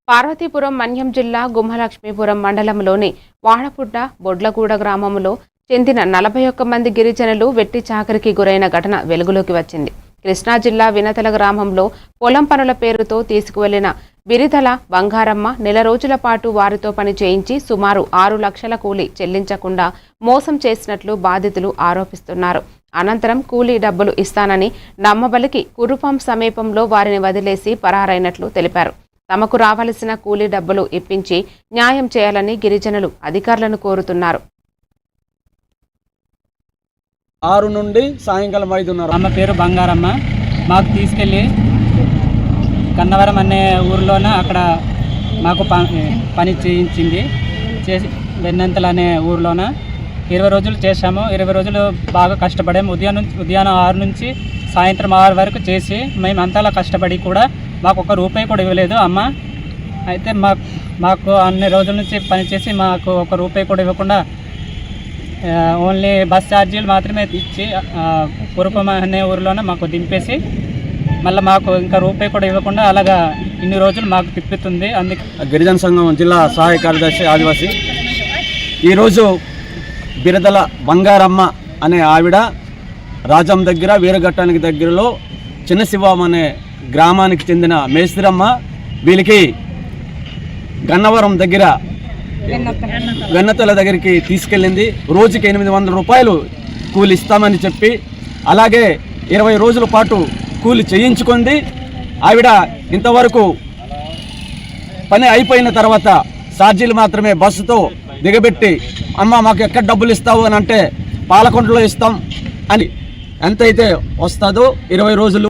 పార్వతీపురం మన్యం జిల్లా గుమ్మలక్ష్మీపురం మండలంలోని వాడపుట్ట బొడ్లగూడ గ్రామంలో చెందిన 41 మంది గిరిజనులు వెట్టి చాకరికి గురైన ఘటన వెలుగులోకి వచ్చింది. కృష్ణా జిల్లా వినతల గ్రామంలో పొలం పనుల పేరుతో తీసుకువెళ్లిన బిరిదల బంగారమ్మ నెల రోజుల పాటు వారితో పని చేయించి సుమారు 6 లక్షల కూలీ చెల్లించకుండా మోసం చేసినట్లు బాధితులు ఆరోపిస్తున్నారు. అనంతరం కూలీ డబ్బులు ఇస్తానని నమ్మబలికి కురుపాం సమీపంలో వారిని వదిలేసి పరారైనట్లు తెలిపారు. తమకు రావాల్సిన కూలీ డబ్బులు ఇప్పించి న్యాయం చేయాలని గిరిజనులు అధికారులను కోరుతున్నారు. 6 నుండి సాయంకాలం 5:30. అమ్మ పేరు బంగారమ్మ. మాకు తీసుకెళ్ళి కన్నవరం అనే ఊరిలోన అక్కడ మాకు పని చేయించింది. వెన్నంతలు అనే ఊరిలోన 20 రోజులు చేశాము. 20 రోజులు బాగా కష్టపడాము. ఉదయాన్నం 6 నుంచి సాయంత్రం 6 వరకు చేసి మేము అంతలా కష్టపడి కూడా మాకు ₹1 కూడా ఇవ్వలేదు అమ్మ. అయితే మాకు అన్ని రోజుల నుంచి పనిచేసి మాకు ₹1 కూడా ఇవ్వకుండా ఓన్లీ బస్ ఛార్జీలు మాత్రమే ఇచ్చి కురుపం అనే ఊరిలోనే మాకు దింపేసి మళ్ళీ మాకు ఇంకా ₹1 కూడా ఇవ్వకుండా అలాగా ఇన్ని రోజులు మాకు తిప్పుతుంది. అందుకే గిరిజన సంఘం జిల్లా సహాయ కార్యదర్శి ఆదివాసి ఈరోజు బిరదల బంగారమ్మ అనే ఆవిడ రాజం దగ్గర వీరఘట్టానికి దగ్గరలో చిన్న శివం అనే గ్రామానికి చెందిన మేస్త్రమ్మ. వీళ్ళకి గన్నవరం దగ్గర వెన్నతల దగ్గరికి తీసుకెళ్ళింది. రోజుకి ₹800 కూలి ఇస్తామని చెప్పి అలాగే 20 రోజుల పాటు కూలి చేయించుకుంది. ఆవిడ ఇంతవరకు పని అయిపోయిన తర్వాత ఛార్జీలు మాత్రమే బస్సుతో దిగబెట్టి అమ్మ మాకు ఎక్కడ డబ్బులు ఇస్తావు అని అంటే పాలకొండలో ఇస్తాం అని ఎంతైతే వస్తుందో 20 రోజులు